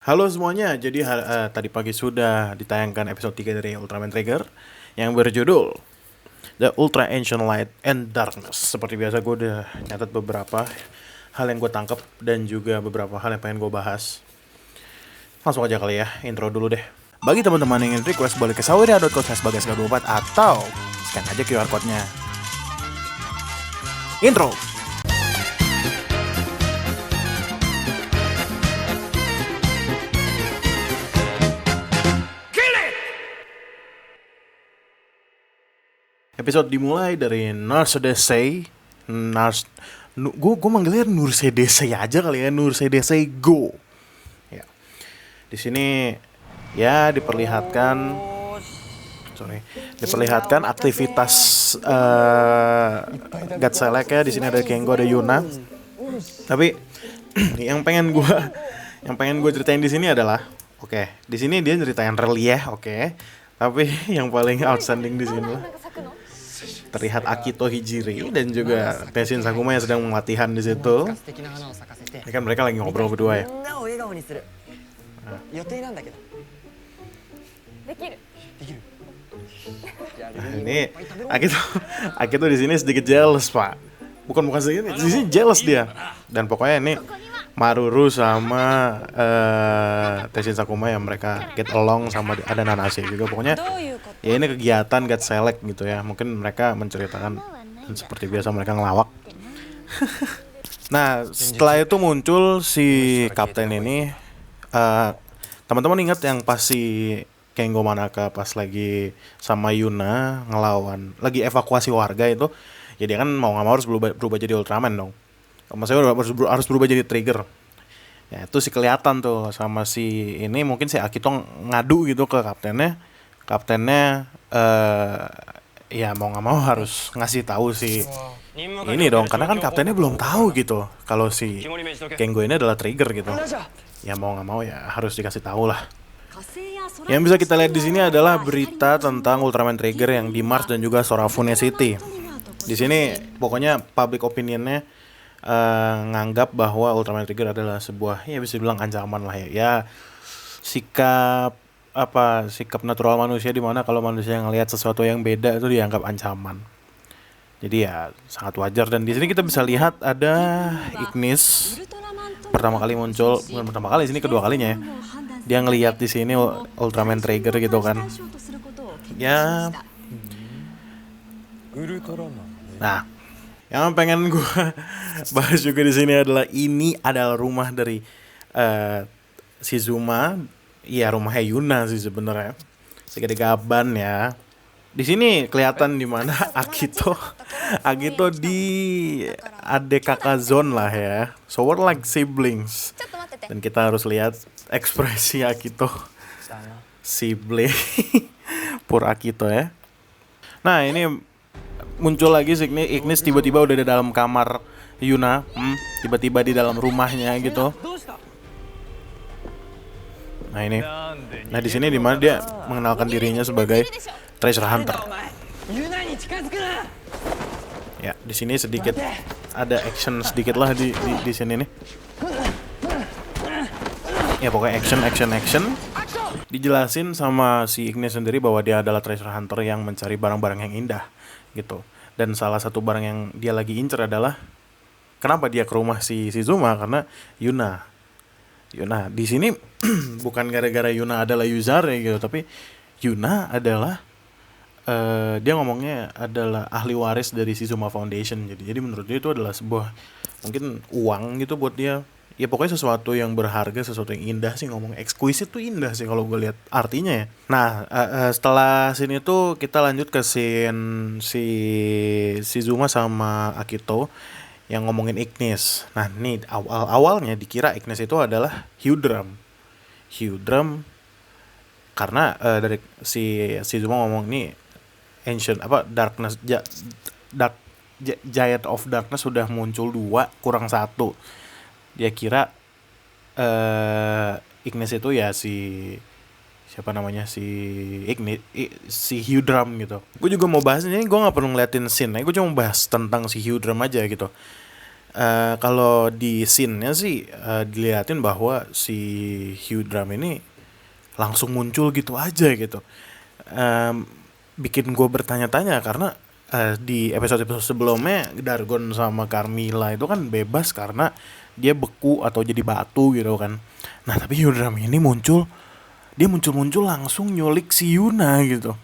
Halo semuanya, jadi tadi pagi sudah ditayangkan episode 3 dari Ultraman Trigger yang berjudul The Ultra Ancient Light and Darkness. Seperti biasa gue udah nyatet beberapa hal yang gue tangkap dan juga beberapa hal yang pengen gue bahas. Langsung aja kali ya, intro dulu deh. Bagi teman-teman yang ingin request, boleh ke saweria.co/bagasga24 atau scan aja QR code-nya. Intro! Episode dimulai dari Nursedesei. Gue manggilnya Nursedesei aja kali ya, Nursedesei Go. Ya. Di sini ya diperlihatkan aktivitas God Select ya. Di sini ada Kengo, ada Yuna. Tapi yang pengen gue ceritain di sini adalah di sini dia ceritain relief, tapi yang paling outstanding di sini terlihat Akito Hijiri dan juga Teshin Sakuma yang sedang latihan di situ. Ini kan mereka lagi ngobrol berdua ya. Nah, ini Akito di sini sedikit jealous, Pak. Bukan sedikit, di sini jealous dia. Dan pokoknya ini Maruru sama Teshin Sakuma yang mereka get along, sama ada Nanase juga. Pokoknya ya ini kegiatan God Select gitu ya. Mungkin mereka menceritakan seperti biasa mereka ngelawak. Nah, setelah itu muncul si kapten ini. Teman-teman ingat yang pas si Kengo Manaka pas lagi sama Yuna ngelawan, lagi evakuasi warga itu. Ya dia kan mau gak mau harus berubah jadi Ultraman dong. Maksudnya harus berubah jadi Trigger. Ya itu sih kelihatan tuh sama si ini, mungkin si Akito ngadu gitu ke kaptennya. Kaptennya ya mau nggak mau harus ngasih tahu si ini dong, karena kan kaptennya belum tahu gitu kalau si Kengo ini adalah Trigger gitu. Ya mau nggak mau ya harus dikasih tahu lah. Yang bisa kita lihat di sini adalah berita tentang Ultraman Trigger yang di Mars dan juga Sorafune City. Di sini pokoknya public opinionnya nganggap bahwa Ultraman Trigger adalah sebuah, ya bisa dibilang ancaman lah ya. Ya sikap natural manusia, di mana kalau manusia ngelihat sesuatu yang beda itu dianggap ancaman. Jadi ya sangat wajar. Dan di sini kita bisa lihat ada Ignis pertama kali muncul, bukan pertama kali, sini kedua kalinya ya. Dia ngelihat di sini Ultraman Trigger gitu kan. Ya. Nah, yang pengen gue bahas juga di sini adalah ini adalah rumah dari Shizuma. Iya, rumahnya Yuna sih sebenarnya. Segede gaban ya. Di sini kelihatan di mana Akito di adik kakak zone lah ya. So we're like siblings. Dan kita harus lihat ekspresi Akito, sibling pur Akito ya. Nah, ini muncul lagi Ignis tiba-tiba udah di dalam kamar Yuna, tiba-tiba di dalam rumahnya gitu. Nah ini, di sini dimana dia mengenalkan dirinya sebagai treasure hunter. Ya, di sini sedikit ada action sedikit lah di sini nih. Ya pokoknya action. Dijelasin sama si Ignis sendiri bahwa dia adalah treasure hunter yang mencari barang-barang yang indah gitu. Dan salah satu barang yang dia lagi incer adalah, kenapa dia ke rumah si Shizuma, karena Yuna di sini bukan gara-gara Yuna adalah Yuzare gitu, tapi Yuna adalah dia ngomongnya adalah ahli waris dari Shizuma Foundation. Jadi menurut dia itu adalah sebuah mungkin uang gitu buat dia. Ya pokoknya sesuatu yang berharga, sesuatu yang indah sih, ngomong exquisite tuh indah sih kalau gue lihat artinya ya. Nah, setelah sini tuh kita lanjut ke scene si Shizuma sama Akito yang ngomongin Ignis. Nah, nih awalnya dikira Ignis itu adalah Hyudram karena dari si Shizuma ngomong nih ancient darkness Giant of Darkness sudah muncul 2 kurang 1. Dia kira Ignis itu ya si Hyudram gitu. Gue juga mau bahas ini, gue nggak perlu ngeliatin scene, gue cuma bahas tentang si Hyudram aja gitu. Kalau di scene-nya sih dilihatin bahwa si Hugh Drum ini langsung muncul gitu aja gitu. Em, Bikin gue bertanya-tanya karena di episode-episode sebelumnya Dargon sama Carmilla itu kan bebas karena dia beku atau jadi batu gitu kan. Nah tapi Hugh Drum ini dia muncul langsung nyulik si Yuna gitu.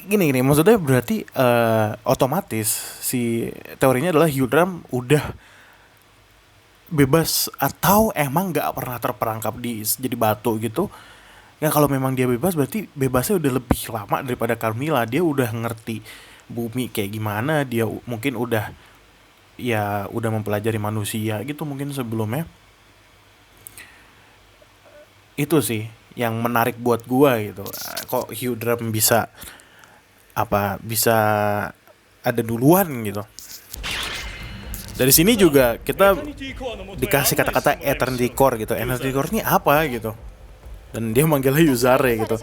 Gini maksudnya berarti otomatis si teorinya adalah Hugh Drum udah bebas atau emang nggak pernah terperangkap di jadi batu gitu. Ya kalau memang dia bebas berarti bebasnya udah lebih lama daripada Carmilla. Dia udah ngerti bumi kayak gimana, dia mungkin udah mempelajari manusia gitu mungkin sebelumnya. Itu sih yang menarik buat gua gitu. Kok Hugh Drum bisa ada duluan gitu. Dari sini juga kita dikasih kata-kata Eternity Core gitu. Eternity Core ini apa gitu. Dan dia manggilnya Yuzare gitu.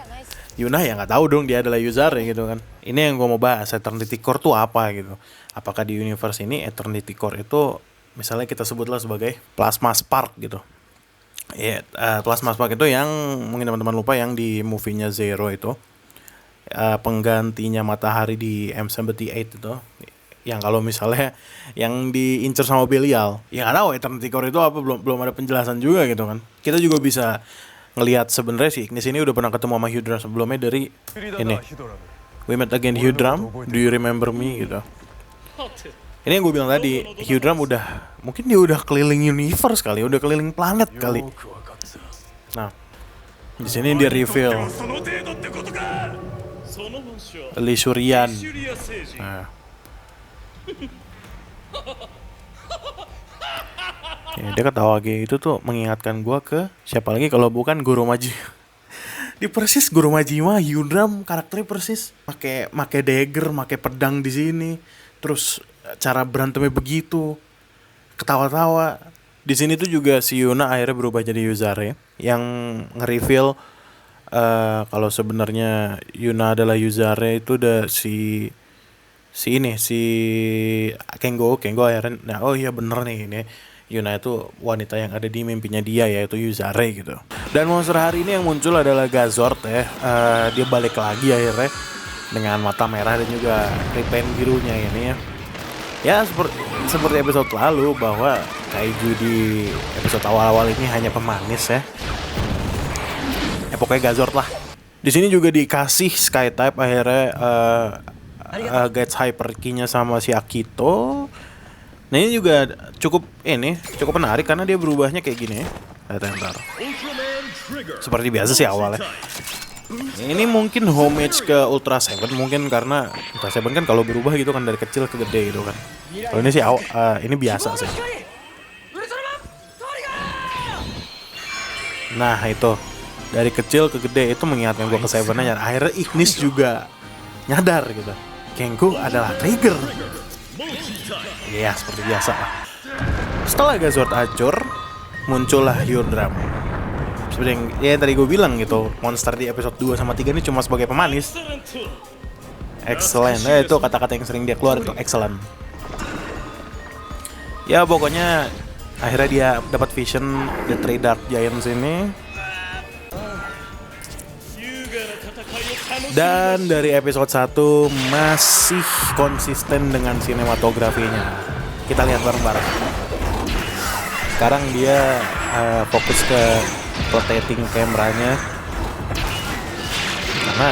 Yuna ya nggak tahu dong dia adalah Yuzare gitu kan. Ini yang gue mau bahas, Eternity Core tuh apa gitu. Apakah di universe ini Eternity Core itu misalnya kita sebutlah sebagai Plasma Spark gitu. Ya, Plasma Spark itu yang mungkin teman-teman lupa yang di movie-nya Zero itu. Penggantinya matahari di M78 itu. Yang kalau misalnya yang diincer sama Belial, ya nggak tahu Eternity Core itu apa, belum ada penjelasan juga gitu kan. Kita juga bisa ngelihat sebenarnya si Ignis ini udah pernah ketemu sama Hugh Drum sebelumnya dari ini We Met Again Hugh Drum, Do You Remember Me gitu. Ini yang gue bilang tadi, Hugh Drum mungkin dia udah keliling universe kali, udah keliling planet kali. Nah, di sini dia reveal Lee Suryan. Nah. Ya, dia ketawa gitu tuh mengingatkan gue ke siapa lagi kalau bukan Guru Maji. Di persis Guru Majima, Hugh Drum karakternya persis pakai dagger, pakai pedang di sini. Terus cara berantemnya begitu. Ketawa-tawa. Di sini tuh juga si Yuna akhirnya berubah jadi Yuzare yang nge-reveal kalau sebenarnya Yuna adalah Yuzare itu udah si Kengo akhirnya, nah oh iya bener nih ini Yuna itu wanita yang ada di mimpinya dia, yaitu Yuzare gitu. Dan monster hari ini yang muncul adalah Gazord ya. Dia balik lagi akhirnya dengan mata merah dan juga repaint birunya ini ya. Ya seperti episode lalu bahwa kaiju di episode awal-awal ini hanya pemanis ya. Pokoknya Gazord lah. Di sini juga dikasih Sky Type akhirnya Guides Hyper Key-nya sama si Akito. Nah ini juga cukup menarik karena dia berubahnya kayak gini ya. Ntar. Seperti biasa sih awalnya. Ini mungkin homage ke Ultra Seven mungkin karena Ultra Seven kan kalau berubah gitu kan dari kecil ke gede gitu kan. Kalau ini sih ini biasa sih. Nah itu dari kecil ke gede itu mengingatkan gue ke Seven aja. Akhirnya Ignis juga nyadar gitu. Kengo adalah trigger. Iya seperti biasa lah. Setelah Gazord hancur, muncullah Hugh Drum. Seperti yang tadi gue bilang gitu, monster di episode 2 sama 3 ini cuma sebagai pemanis. Excellent, itu kata-kata yang sering dia keluar itu excellent. Ya pokoknya akhirnya dia dapat vision The Three Dark Giants ini. Dan dari episode 1 masih konsisten dengan sinematografinya. Kita lihat bareng-bareng. Sekarang dia fokus ke rotating kameranya. Karena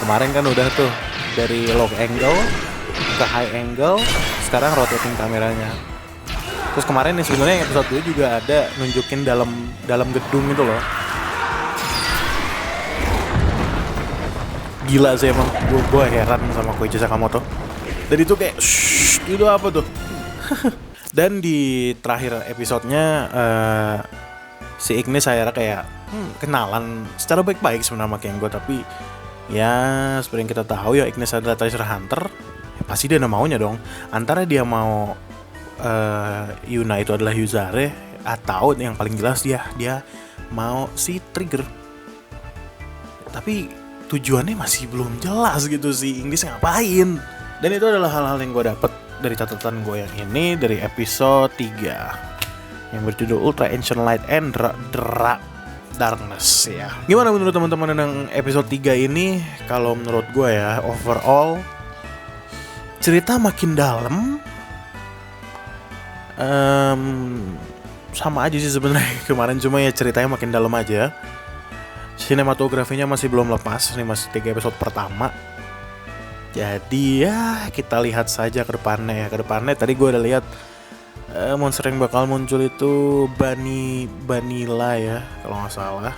kemarin kan udah tuh dari low angle ke high angle, sekarang rotating kameranya. Terus kemarin nih sebenarnya episode 2 juga ada nunjukin dalam gedung itu loh. Gila sih emang, gue heran sama Koichi Sakamoto. Dan itu kayak itu apa tuh? Dan di terakhir episodenya si Ignis akhirnya kayak kenalan secara baik-baik sebenarnya sama Kengo. Tapi ya seperti yang kita tahu ya, Ignis adalah treasure hunter ya, pasti dia ada maunya dong. Antara dia mau Yuna itu adalah Yuzare, atau yang paling jelas dia mau si Trigger. Tapi tujuannya masih belum jelas gitu sih Ignis ngapain. Dan itu adalah hal-hal yang gue dapet dari catatan gue yang ini dari episode 3 yang berjudul Ultra Ancient Light and Darkness ya. Gimana menurut teman-teman tentang episode 3 ini? Kalau menurut gue ya, overall cerita makin dalam. Sama aja sih sebenarnya kemarin, cuma ya ceritanya makin dalam aja. Sinematografinya masih belum lepas, ini masih 3 episode pertama. Jadi ya kita lihat saja ke depannya ya. Ke depannya tadi gue udah lihat monster yang bakal muncul itu Vanilla ya kalau nggak salah.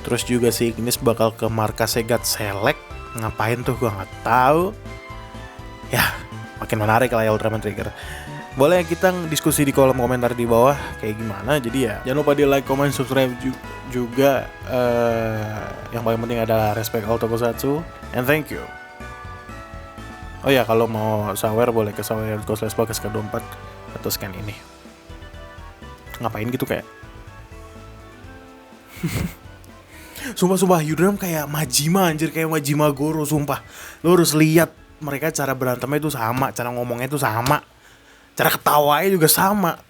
Terus juga si Ignis bakal ke markas Segat Select. Ngapain tuh gue nggak tahu. Ya makin menarik lah ya Ultraman Trigger. Boleh kita diskusi di kolom komentar di bawah kayak gimana. Jadi ya jangan lupa di like, comment, subscribe juga. Yang paling penting adalah respect all tokusatsu. And thank you. Oh ya, kalau mau sawer boleh ke sawer.co/podcast24 atau scan ini. Ngapain gitu kayak Sumpah Yudram kayak Majima anjir, kayak Majima Goro sumpah. Lu harus lihat mereka cara berantemnya itu sama, cara ngomongnya itu sama, cara ketawanya juga sama.